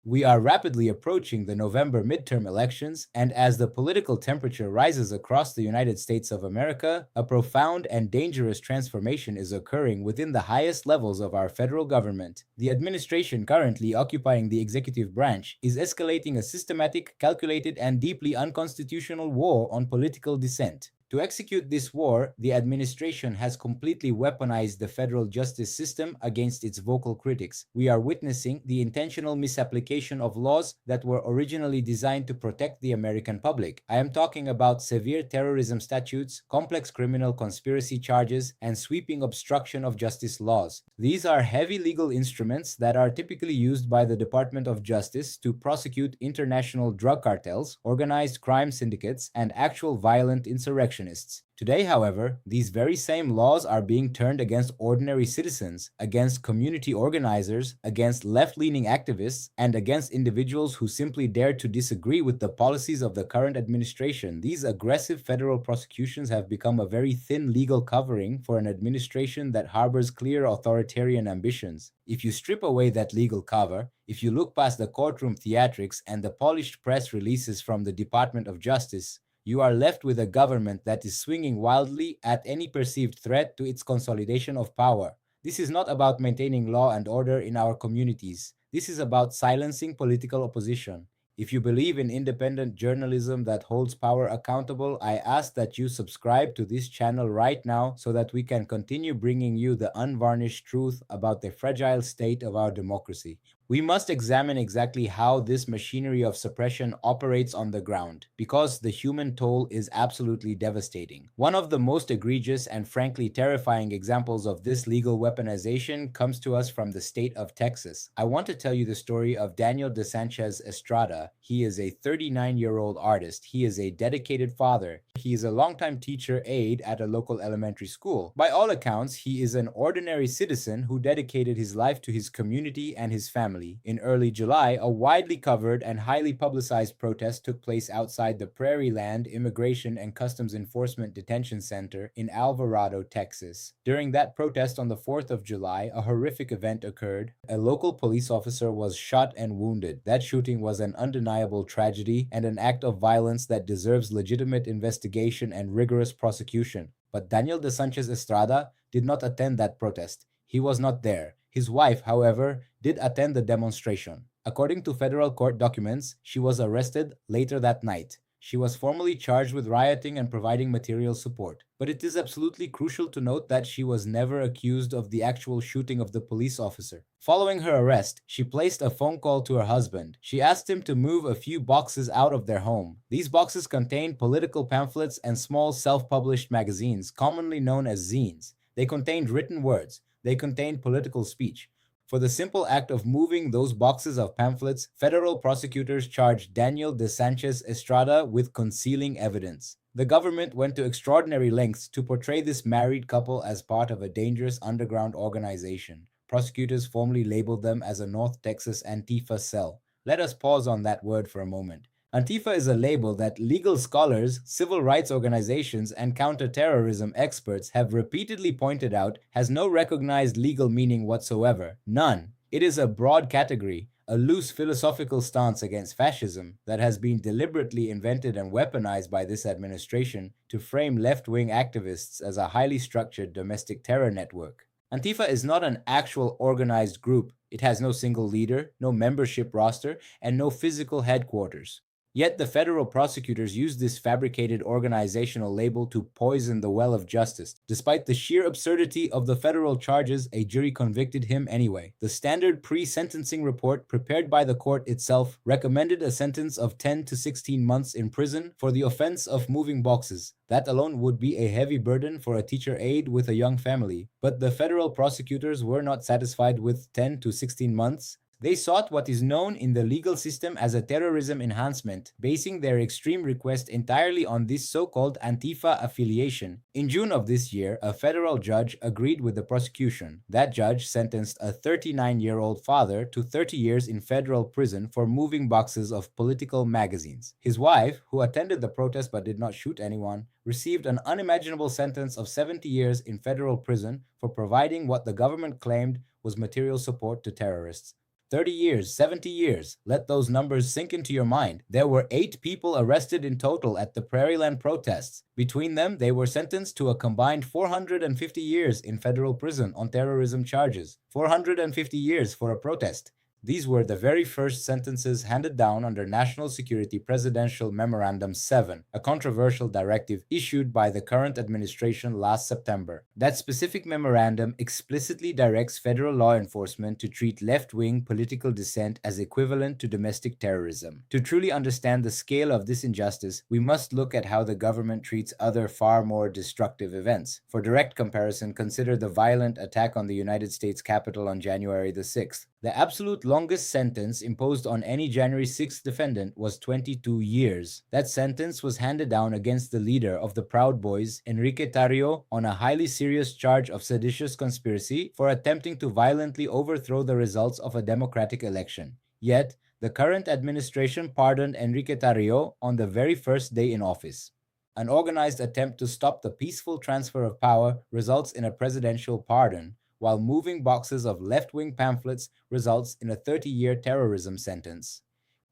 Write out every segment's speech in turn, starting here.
We are rapidly approaching the November midterm elections, and as the political temperature rises across the United States of America, a profound and dangerous transformation is occurring within the highest levels of our federal government. The administration currently occupying the executive branch is escalating a systematic, calculated, and deeply unconstitutional war on political dissent. To execute this war, the administration has completely weaponized the federal justice system against its vocal critics. We are witnessing the intentional misapplication of laws that were originally designed to protect the American public. I am talking about severe terrorism statutes, complex criminal conspiracy charges, and sweeping obstruction of justice laws. These are heavy legal instruments that are typically used by the Department of Justice to prosecute international drug cartels, organized crime syndicates, and actual violent insurrectionists. Today, however, these very same laws are being turned against ordinary citizens, against community organizers, against left-leaning activists, and against individuals who simply dare to disagree with the policies of the current administration. These aggressive federal prosecutions have become a very thin legal covering for an administration that harbors clear authoritarian ambitions. If you strip away that legal cover, if you look past the courtroom theatrics and the polished press releases from the Department of Justice, you are left with a government that is swinging wildly at any perceived threat to its consolidation of power. This is not about maintaining law and order in our communities. This is about silencing political opposition. If you believe in independent journalism that holds power accountable, I ask that you subscribe to this channel right now so that we can continue bringing you the unvarnished truth about the fragile state of our democracy. We must examine exactly how this machinery of suppression operates on the ground, because the human toll is absolutely devastating. One of the most egregious and frankly terrifying examples of this legal weaponization comes to us from the state of Texas. I want to tell you the story of Daniel Dissent Estrada. He is a 39-year-old artist. He is a dedicated father. He is a longtime teacher aide at a local elementary school. By all accounts, he is an ordinary citizen who dedicated his life to his community and his family. In early July, a widely covered and highly publicized protest took place outside the Prairie Land Immigration and Customs Enforcement Detention Center in Alvarado, Texas. During that protest on the 4th of July, a horrific event occurred. A local police officer was shot and wounded. That shooting was an undeniable tragedy and an act of violence that deserves legitimate investigation and rigorous prosecution. But Daniel de Sanchez Estrada did not attend that protest. He was not there. His wife, however, did attend the demonstration. According to federal court documents, she was arrested later that night. She was formally charged with rioting and providing material support. But it is absolutely crucial to note that she was never accused of the actual shooting of the police officer. Following her arrest, she placed a phone call to her husband. She asked him to move a few boxes out of their home. These boxes contained political pamphlets and small self-published magazines, commonly known as zines. They contained written words. They contained political speech. For the simple act of moving those boxes of pamphlets, federal prosecutors charged Daniel de Sanchez Estrada with concealing evidence. The government went to extraordinary lengths to portray this married couple as part of a dangerous underground organization. Prosecutors formally labeled them as a North Texas Antifa cell. Let us pause on that word for a moment. Antifa is a label that legal scholars, civil rights organizations, and counterterrorism experts have repeatedly pointed out has no recognized legal meaning whatsoever. None. It is a broad category, a loose philosophical stance against fascism that has been deliberately invented and weaponized by this administration to frame left-wing activists as a highly structured domestic terror network. Antifa is not an actual organized group. It has no single leader, no membership roster, and no physical headquarters. Yet the federal prosecutors used this fabricated organizational label to poison the well of justice. Despite the sheer absurdity of the federal charges, a jury convicted him anyway. The standard pre-sentencing report prepared by the court itself recommended a sentence of 10 to 16 months in prison for the offense of moving boxes. That alone would be a heavy burden for a teacher aide with a young family. But the federal prosecutors were not satisfied with 10 to 16 months. They sought what is known in the legal system as a terrorism enhancement, basing their extreme request entirely on this so-called Antifa affiliation. In June of this year, a federal judge agreed with the prosecution. That judge sentenced a 39-year-old father to 30 years in federal prison for moving boxes of political magazines. His wife, who attended the protest but did not shoot anyone, received an unimaginable sentence of 70 years in federal prison for providing what the government claimed was material support to terrorists. 30 years, 70 years. Let those numbers sink into your mind. There were 8 people arrested in total at the Prairieland protests. Between them, they were sentenced to a combined 450 years in federal prison on terrorism charges. 450 years for a protest. These were the very first sentences handed down under National Security Presidential Memorandum 7, a controversial directive issued by the current administration last September. That specific memorandum explicitly directs federal law enforcement to treat left-wing political dissent as equivalent to domestic terrorism. To truly understand the scale of this injustice, we must look at how the government treats other far more destructive events. For direct comparison, consider the violent attack on the United States Capitol on January the 6th. The absolute longest sentence imposed on any January 6th defendant was 22 years. That sentence was handed down against the leader of the Proud Boys, Enrique Tarrio, on a highly serious charge of seditious conspiracy for attempting to violently overthrow the results of a democratic election. Yet, the current administration pardoned Enrique Tarrio on the very first day in office. An organized attempt to stop the peaceful transfer of power results in a presidential pardon, while moving boxes of left-wing pamphlets results in a 30-year terrorism sentence.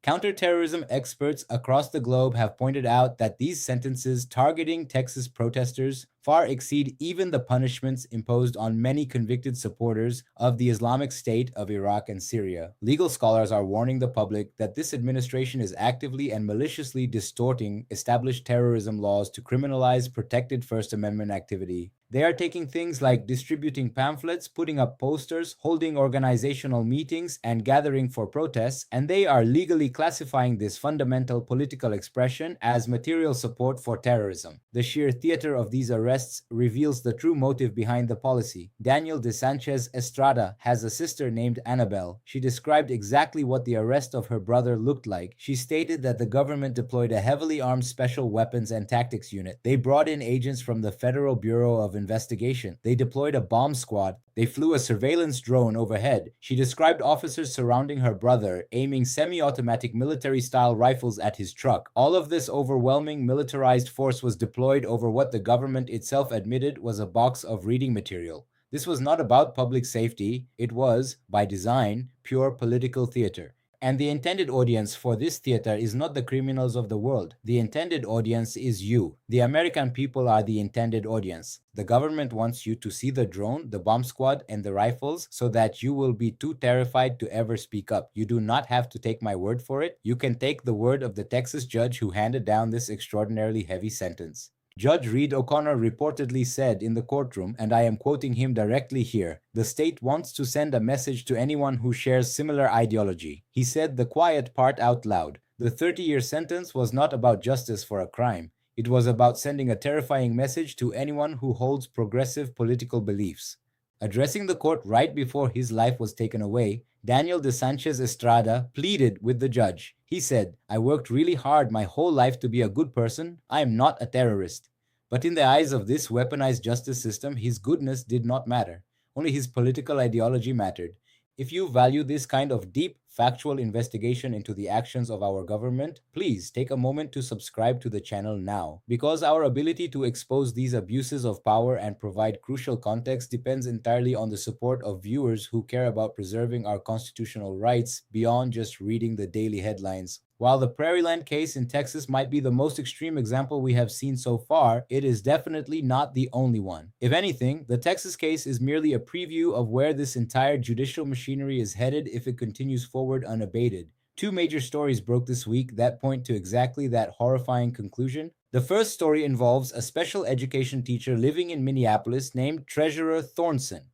Counterterrorism experts across the globe have pointed out that these sentences targeting Texas protesters far exceed even the punishments imposed on many convicted supporters of the Islamic State of Iraq and Syria. Legal scholars are warning the public that this administration is actively and maliciously distorting established terrorism laws to criminalize protected First Amendment activity. They are taking things like distributing pamphlets, putting up posters, holding organizational meetings, and gathering for protests, and they are legally classifying this fundamental political expression as material support for terrorism. The sheer theater of these arrests reveals the true motive behind the policy. Daniel Dissent Estrada has a sister named Annabelle. She described exactly what the arrest of her brother looked like. She stated that the government deployed a heavily armed special weapons and tactics unit. They brought in agents from the Federal Bureau of Investigation. They deployed a bomb squad. They flew a surveillance drone overhead. She described officers surrounding her brother, aiming semi-automatic military-style rifles at his truck. All of this overwhelming militarized force was deployed over what the government itself admitted was a box of reading material. This was not about public safety. It was, by design, pure political theater. And the intended audience for this theater is not the criminals of the world. The intended audience is you. The American people are the intended audience. The government wants you to see the drone, the bomb squad, and the rifles so that you will be too terrified to ever speak up. You do not have to take my word for it. You can take the word of the Texas judge who handed down this extraordinarily heavy sentence. Judge Reed O'Connor reportedly said in the courtroom, and I am quoting him directly here, "The state wants to send a message to anyone who shares similar ideology." He said the quiet part out loud. The 30-year sentence was not about justice for a crime. It was about sending a terrifying message to anyone who holds progressive political beliefs. Addressing the court right before his life was taken away, Daniel de Sanchez Estrada pleaded with the judge. He said, "I worked really hard my whole life to be a good person. I am not a terrorist." But in the eyes of this weaponized justice system, his goodness did not matter. Only his political ideology mattered. If you value this kind of deep, factual investigation into the actions of our government, please take a moment to subscribe to the channel now, because our ability to expose these abuses of power and provide crucial context depends entirely on the support of viewers who care about preserving our constitutional rights beyond just reading the daily headlines. While the Prairieland case in Texas might be the most extreme example we have seen so far, it is definitely not the only one. If anything, the Texas case is merely a preview of where this entire judicial machinery is headed if it continues forward unabated. Two major stories broke this week that point to exactly that horrifying conclusion. The first story involves a special education teacher living in Minneapolis named Treasurer Thornson.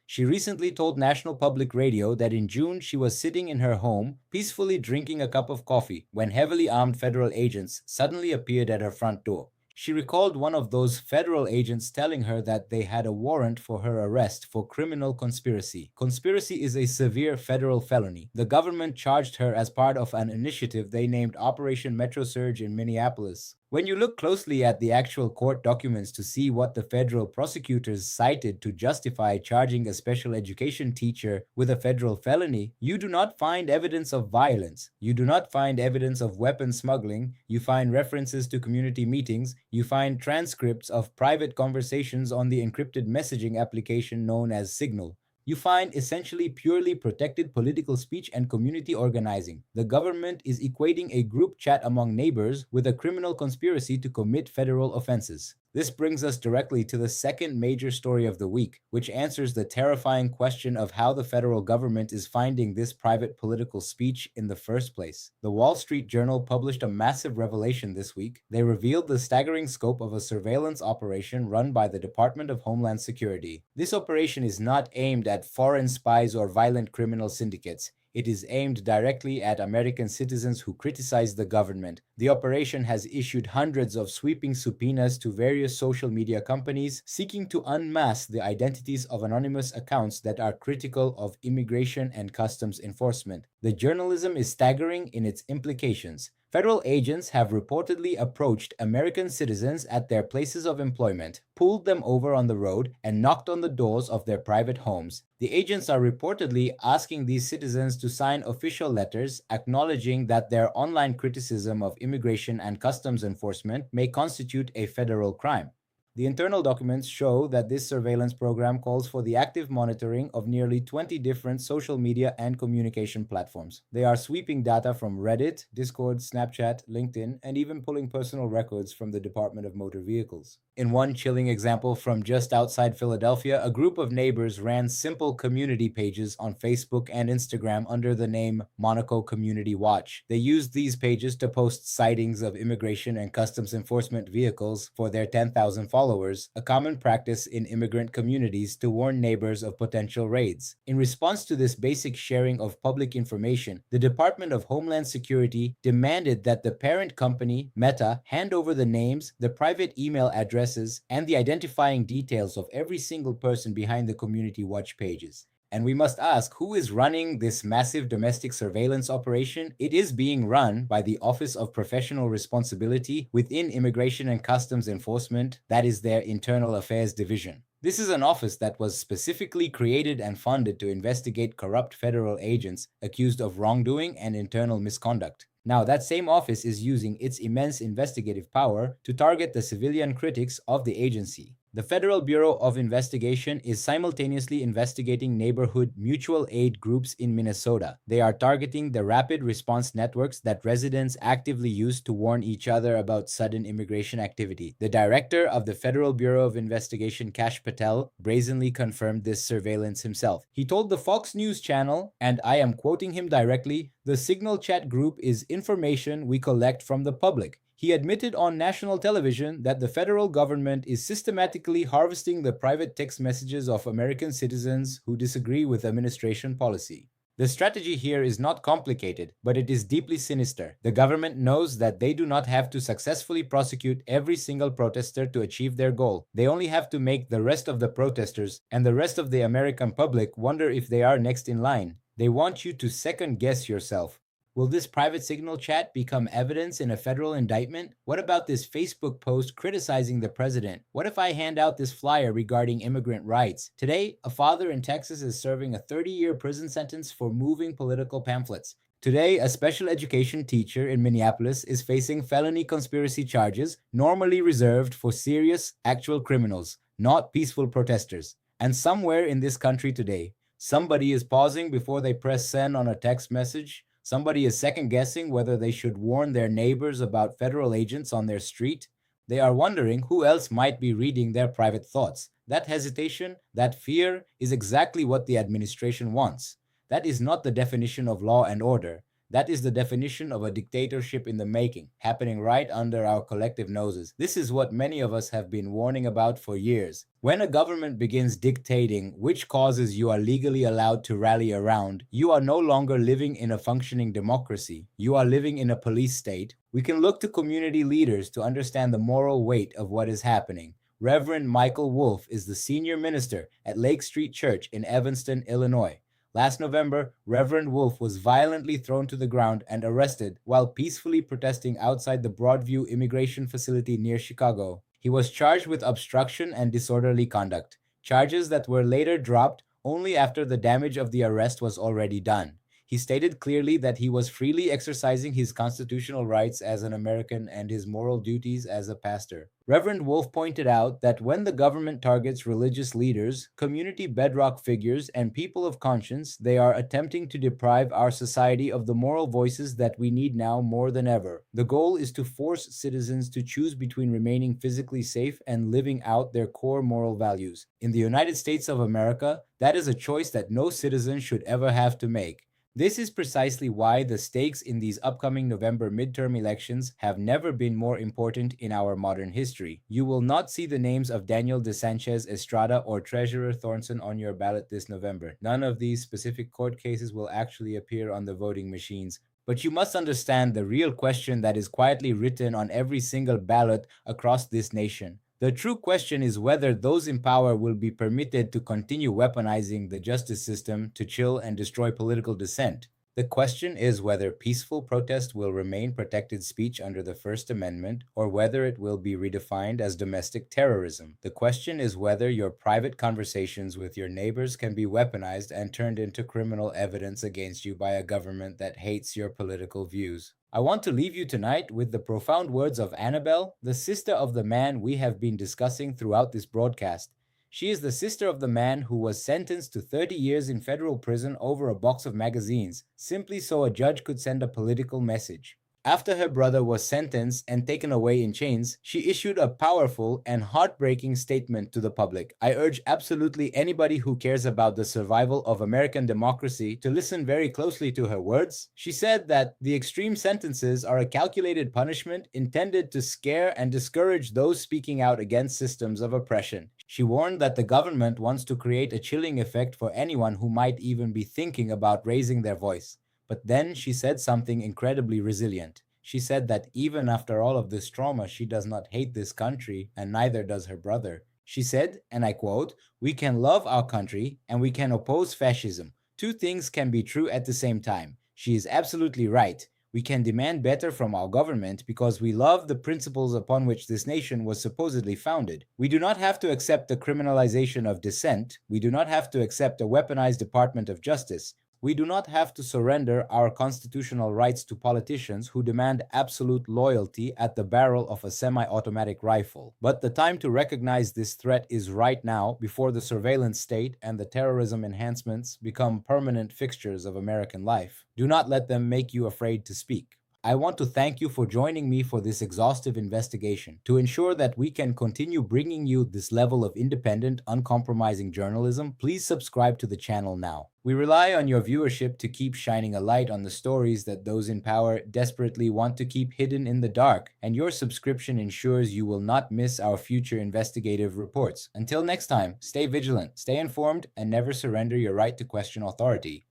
She recently told National Public Radio that in June she was sitting in her home, peacefully drinking a cup of coffee, when heavily armed federal agents suddenly appeared at her front door. She recalled one of those federal agents telling her that they had a warrant for her arrest for criminal conspiracy. Conspiracy is a severe federal felony. The government charged her as part of an initiative they named Operation Metro Surge in Minneapolis. When you look closely at the actual court documents to see what the federal prosecutors cited to justify charging a special education teacher with a federal felony, you do not find evidence of violence. You do not find evidence of weapon smuggling. You find references to community meetings. You find transcripts of private conversations on the encrypted messaging application known as Signal. you find essentially purely protected political speech and community organizing. The government is equating a group chat among neighbors with a criminal conspiracy to commit federal offenses. This brings us directly to the second major story of the week, which answers the terrifying question of how the federal government is finding this private political speech in the first place. The Wall Street Journal published a massive revelation this week. They revealed the staggering scope of a surveillance operation run by the Department of Homeland Security. This operation is not aimed at foreign spies or violent criminal syndicates. It is aimed directly at American citizens who criticize the government. The operation has issued hundreds of sweeping subpoenas to various social media companies seeking to unmask the identities of anonymous accounts that are critical of immigration and customs enforcement. The journalism is staggering in its implications. Federal agents have reportedly approached American citizens at their places of employment, pulled them over on the road, and knocked on the doors of their private homes. The agents are reportedly asking these citizens to sign official letters acknowledging that their online criticism of immigration and customs enforcement may constitute a federal crime. The internal documents show that this surveillance program calls for the active monitoring of nearly 20 different social media and communication platforms. They are sweeping data from Reddit, Discord, Snapchat, LinkedIn, and even pulling personal records from the Department of Motor Vehicles. In one chilling example from just outside Philadelphia, a group of neighbors ran simple community pages on Facebook and Instagram under the name Monaco Community Watch. They used these pages to post sightings of immigration and customs enforcement vehicles for their 10,000 followers, a common practice in immigrant communities to warn neighbors of potential raids. In response to this basic sharing of public information, the Department of Homeland Security demanded that the parent company, Meta, hand over the names, the private email addresses, and the identifying details of every single person behind the Community Watch pages. And we must ask, who is running this massive domestic surveillance operation? It is being run by the Office of Professional Responsibility within Immigration and Customs Enforcement, that is their Internal Affairs Division. This is an office that was specifically created and funded to investigate corrupt federal agents accused of wrongdoing and internal misconduct. Now, that same office is using its immense investigative power to target the civilian critics of the agency. The Federal Bureau of Investigation is simultaneously investigating neighborhood mutual aid groups in Minnesota. They are targeting the rapid response networks that residents actively use to warn each other about sudden immigration activity. The director of the Federal Bureau of Investigation, Kash Patel, brazenly confirmed this surveillance himself. He told the Fox News channel, and I am quoting him directly, "The Signal Chat group is information we collect from the public." He admitted on national television that the federal government is systematically harvesting the private text messages of American citizens who disagree with administration policy. The strategy here is not complicated, but it is deeply sinister. The government knows that they do not have to successfully prosecute every single protester to achieve their goal. They only have to make the rest of the protesters and the rest of the American public wonder if they are next in line. They want you to second guess yourself. Will this private signal chat become evidence in a federal indictment? What about this Facebook post criticizing the president? What if I hand out this flyer regarding immigrant rights? Today, a father in Texas is serving a 30-year prison sentence for moving political pamphlets. Today, a special education teacher in Minneapolis is facing felony conspiracy charges normally reserved for serious, actual criminals, not peaceful protesters. And somewhere in this country today, somebody is pausing before they press send on a text message. Somebody is second-guessing whether they should warn their neighbors about federal agents on their street. They are wondering who else might be reading their private thoughts. That hesitation, that fear, is exactly what the administration wants. That is not the definition of law and order. That is the definition of a dictatorship in the making, happening right under our collective noses. This is what many of us have been warning about for years. When a government begins dictating which causes you are legally allowed to rally around, you are no longer living in a functioning democracy. You are living in a police state. We can look to community leaders to understand the moral weight of what is happening. Reverend Michael Wolf is the senior minister at Lake Street Church in Evanston, Illinois. Last November, Reverend Wolf was violently thrown to the ground and arrested while peacefully protesting outside the Broadview immigration facility near Chicago. He was charged with obstruction and disorderly conduct, charges that were later dropped only after the damage of the arrest was already done. He stated clearly that he was freely exercising his constitutional rights as an American and his moral duties as a pastor. Reverend Wolf pointed out that when the government targets religious leaders, community bedrock figures, and people of conscience, they are attempting to deprive our society of the moral voices that we need now more than ever. The goal is to force citizens to choose between remaining physically safe and living out their core moral values. In the United States of America, that is a choice that no citizen should ever have to make. This is precisely why the stakes in these upcoming November midterm elections have never been more important in our modern history. You will not see the names of Daniel DeSanchez Estrada or Treasurer Thornton on your ballot this November. None of these specific court cases will actually appear on the voting machines. But you must understand the real question that is quietly written on every single ballot across this nation. The true question is whether those in power will be permitted to continue weaponizing the justice system to chill and destroy political dissent. The question is whether peaceful protest will remain protected speech under the First Amendment or whether it will be redefined as domestic terrorism. The question is whether your private conversations with your neighbors can be weaponized and turned into criminal evidence against you by a government that hates your political views. I want to leave you tonight with the profound words of Annabelle, the sister of the man we have been discussing throughout this broadcast. She is the sister of the man who was sentenced to 30 years in federal prison over a box of magazines, simply so a judge could send a political message. After her brother was sentenced and taken away in chains, she issued a powerful and heartbreaking statement to the public. I urge absolutely anybody who cares about the survival of American democracy to listen very closely to her words. She said that the extreme sentences are a calculated punishment intended to scare and discourage those speaking out against systems of oppression. She warned that the government wants to create a chilling effect for anyone who might even be thinking about raising their voice. But then she said something incredibly resilient. She said that even after all of this trauma, she does not hate this country, and neither does her brother. She said, and I quote, "We can love our country and we can oppose fascism. Two things can be true at the same time." She is absolutely right. We can demand better from our government because we love the principles upon which this nation was supposedly founded. We do not have to accept the criminalization of dissent. We do not have to accept a weaponized Department of Justice. We do not have to surrender our constitutional rights to politicians who demand absolute loyalty at the barrel of a semi-automatic rifle. But the time to recognize this threat is right now, before the surveillance state and the terrorism enhancements become permanent fixtures of American life. Do not let them make you afraid to speak. I want to thank you for joining me for this exhaustive investigation. To ensure that we can continue bringing you this level of independent, uncompromising journalism, please subscribe to the channel now. We rely on your viewership to keep shining a light on the stories that those in power desperately want to keep hidden in the dark, and your subscription ensures you will not miss our future investigative reports. Until next time, stay vigilant, stay informed, and never surrender your right to question authority.